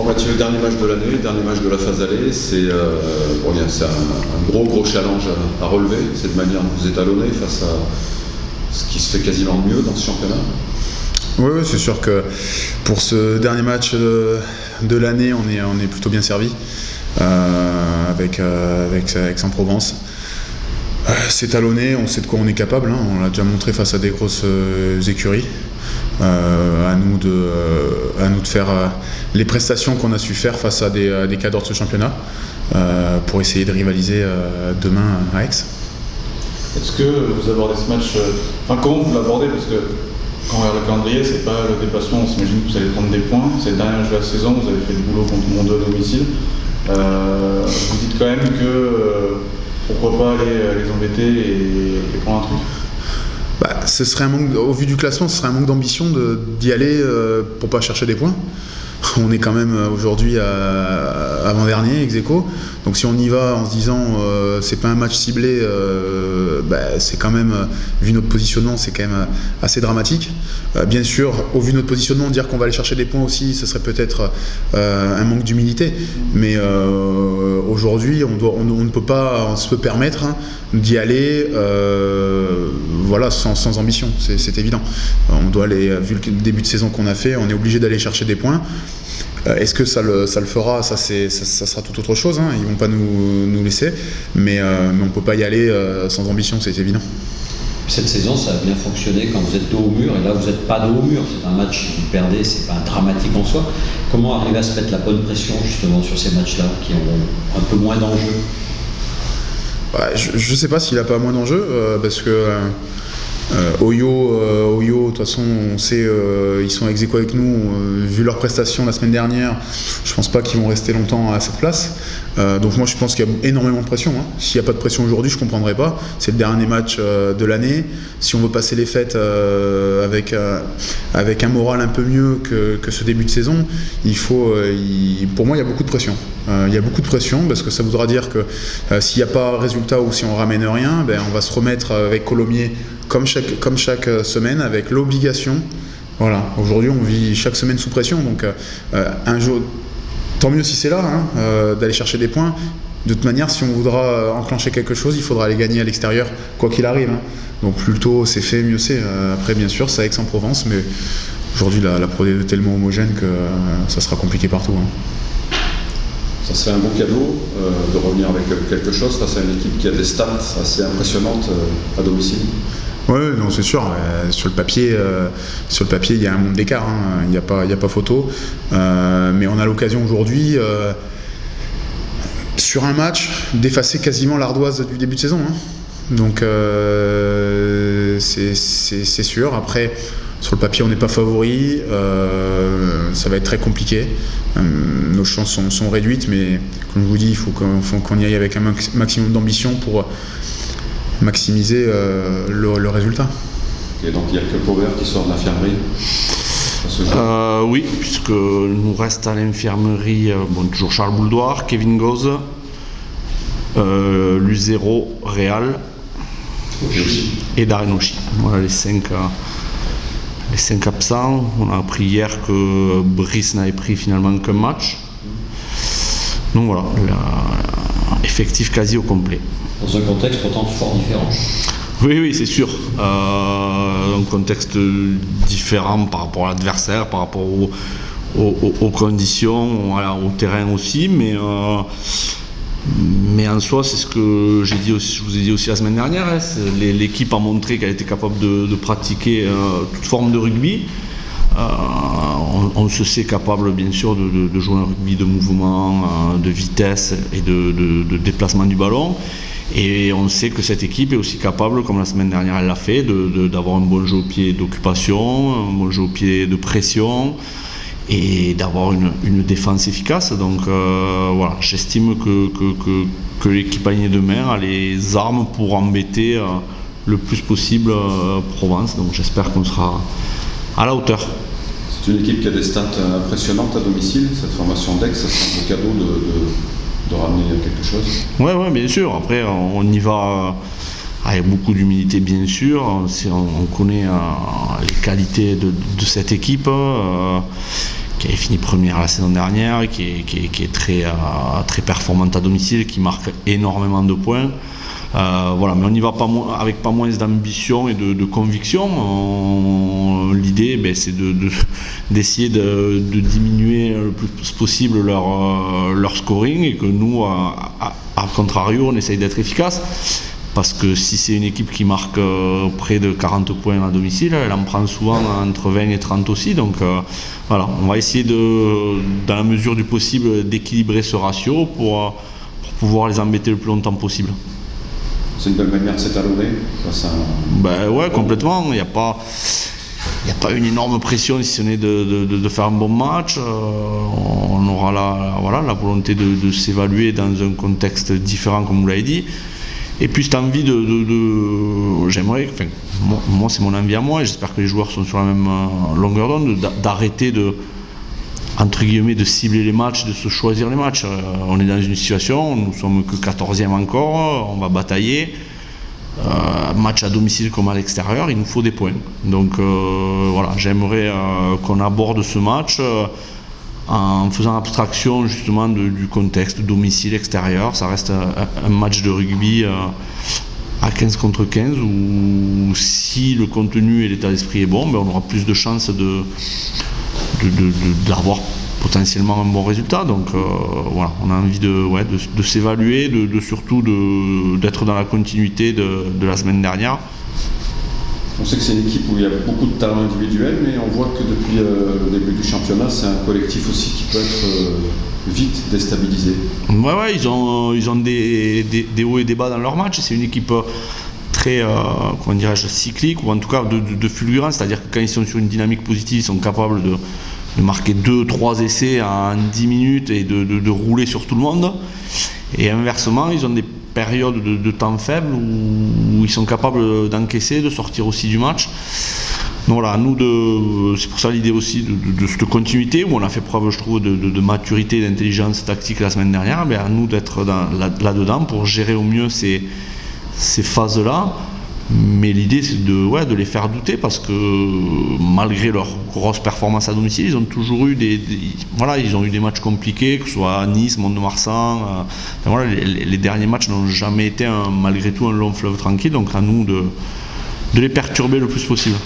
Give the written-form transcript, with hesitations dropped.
Mathieu, dernier match de l'année, dernier match de la phase allée, c'est un gros challenge à relever, cette manière de vous étalonner face à ce qui se fait quasiment mieux dans ce championnat. Oui, c'est sûr que pour ce dernier match de l'année, on est plutôt bien servi avec Aix-en-Provence. C'est talonné, on sait de quoi on est capable, hein. On l'a déjà montré face à des grosses écuries. À nous de faire les prestations qu'on a su faire face à des cadres de ce championnat pour essayer de rivaliser demain à Aix. Est-ce que vous abordez ce match, comment vous l'abordez, parce que quand on regarde le calendrier, c'est pas le déplacement, on s'imagine que vous allez prendre des points, c'est le dernier match de la saison, vous avez fait le boulot contre Monteux à domicile. Vous dites quand même que pourquoi pas aller les embêter et prendre un truc. Ce serait un manque, au vu du classement, ce serait un manque d'ambition d'y aller pour pas chercher des points. On est quand même aujourd'hui avant-dernier, ex-aequo. Donc si on y va en se disant c'est pas un match ciblé, c'est quand même, vu notre positionnement, c'est quand même assez dramatique. Bien sûr, au vu de notre positionnement, dire qu'on va aller chercher des points aussi, ce serait peut-être un manque d'humilité. Mais aujourd'hui, on ne peut pas se permettre d'y aller sans ambition, c'est évident. On doit aller, vu le début de saison qu'on a fait, on est obligé d'aller chercher des points. Est-ce que ça le fera? Ça sera tout autre chose, hein. Ils vont pas nous laisser, mais on peut pas y aller sans ambition, c'est évident. Cette saison, ça a bien fonctionné quand vous êtes dos au mur, et là vous n'êtes pas dos au mur. C'est un match que vous perdez, c'est pas dramatique en soi. Comment arriver à se mettre la bonne pression justement sur ces matchs-là qui ont un peu moins d'enjeu? Je sais pas s'il a pas moins d'enjeu, parce que Oyo, de toute façon, on sait, ils sont ex-aequo avec nous, vu leur prestation la semaine dernière, je pense pas qu'ils vont rester longtemps à cette place. Donc moi je pense qu'il y a énormément de pression, hein. S'il n'y a pas de pression aujourd'hui, je comprendrais pas. C'est le dernier match de l'année. Si on veut passer les fêtes avec un moral un peu mieux que ce début de saison, pour moi il y a beaucoup de pression. Il y a beaucoup de pression parce que ça voudra dire que s'il n'y a pas résultat ou si on ramène rien, on va se remettre avec Colomiers comme chaque semaine, avec l'obligation. Voilà, aujourd'hui on vit chaque semaine sous pression, donc un jour, tant mieux si c'est là, d'aller chercher des points. De toute manière, si on voudra enclencher quelque chose, il faudra aller gagner à l'extérieur, quoi qu'il arrive, hein. Donc plus tôt c'est fait, mieux c'est. Après bien sûr, c'est Aix-en-Provence, mais aujourd'hui la Pro D est tellement homogène que ça sera compliqué partout, hein. Ça serait un bon cadeau de revenir avec quelque chose face à une équipe qui a des stats assez impressionnantes à domicile. Oui, non, c'est sûr. Sur le papier, il y a un monde d'écart, hein. Il n'y a pas photo. Mais on a l'occasion aujourd'hui, sur un match, d'effacer quasiment l'ardoise du début de saison, hein. Donc c'est sûr. Après, sur le papier, on n'est pas favori. Ça va être très compliqué. Nos chances sont réduites, mais comme je vous dis, il faut qu'on y aille avec un maximum d'ambition pour maximiser le résultat. Et donc il n'y a que Power qui sort de l'infirmerie. Oui, puisque nous reste à l'infirmerie toujours Charles Bouldoir, Kevin Gauze, Luzero, Real et Darenoshi. Voilà les cinq absents. On a appris hier que Brice n'avait pris finalement qu'un match. Donc voilà, effectif quasi au complet. Dans un contexte pourtant fort différent. Oui, c'est sûr. Un contexte différent par rapport à l'adversaire, par rapport aux conditions, au terrain aussi, mais en soi, c'est ce que je vous ai dit aussi la semaine dernière, hein. L'équipe a montré qu'elle était capable de pratiquer toute forme de rugby. On se sait capable bien sûr de jouer un rugby de mouvement, de vitesse et de déplacement du ballon. Et on sait que cette équipe est aussi capable, comme la semaine dernière elle l'a fait, d'avoir un bon jeu au pied d'occupation, un bon jeu au pied de pression et d'avoir une défense efficace. Donc voilà, j'estime que l'équipe alignée demain a les armes pour embêter le plus possible Provence. Donc j'espère qu'on sera à la hauteur. C'est une équipe qui a des stats impressionnantes à domicile. Cette formation d'Aix, ça sera un cadeau de ramener quelque chose. Oui, bien sûr. Après, on y va avec beaucoup d'humilité, bien sûr. On connaît les qualités de cette équipe, qui avait fini première la saison dernière, qui est très performante à domicile, qui marque énormément de points. Voilà, mais on n'y va pas avec pas moins d'ambition et de conviction. L'idée, c'est d'essayer de diminuer le plus possible leur scoring, et que nous, à contrario, on essaye d'être efficace. Parce que si c'est une équipe qui marque près de 40 points à domicile, elle en prend souvent entre 20 et 30 aussi. Donc voilà, on va essayer dans la mesure du possible d'équilibrer ce ratio pour pouvoir les embêter le plus longtemps possible. C'est une belle manière de s'étalonner face à... Ouais, complètement. Il n'y a pas une énorme pression, si ce n'est de faire un bon match. On aura la volonté de s'évaluer dans un contexte différent, comme vous l'avez dit. Et puis cette envie j'aimerais, moi c'est mon envie à moi, et j'espère que les joueurs sont sur la même longueur d'onde, d'arrêter entre guillemets, de cibler les matchs, de se choisir les matchs. On est dans une situation, nous sommes que 14e encore, on va batailler. Match à domicile comme à l'extérieur, il nous faut des points. Donc voilà, j'aimerais qu'on aborde ce match en faisant abstraction justement du contexte domicile extérieur. Ça reste un match de rugby à 15 contre 15 où si le contenu et l'état d'esprit est bon, on aura plus de chances d'avoir potentiellement un bon résultat. Donc voilà, on a envie de s'évaluer, surtout d'être dans la continuité de la semaine dernière. On sait que c'est une équipe où il y a beaucoup de talent individuel, mais on voit que depuis le début du championnat, c'est un collectif aussi qui peut être vite déstabilisé. Ouais, ils ont des hauts et des bas dans leur match. C'est une équipe très cyclique, ou en tout cas de fulgurant, c'est-à-dire que quand ils sont sur une dynamique positive, ils sont capables de marquer 2-3 essais en 10 minutes et de rouler sur tout le monde. Et inversement, ils ont des périodes de temps faible où ils sont capables d'encaisser, de sortir aussi du match. Donc voilà, c'est pour ça l'idée aussi de cette continuité, où on a fait preuve, je trouve, de maturité, d'intelligence tactique la semaine dernière. À nous d'être là-dedans pour gérer au mieux ces phases-là. Mais l'idée, c'est de les faire douter, parce que malgré leur grosse performance à domicile, ils ont toujours eu ils ont eu des matchs compliqués, que ce soit à Nice, Mont-de-Marsan. Les derniers matchs n'ont jamais été malgré tout un long fleuve tranquille. Donc à nous de les perturber le plus possible.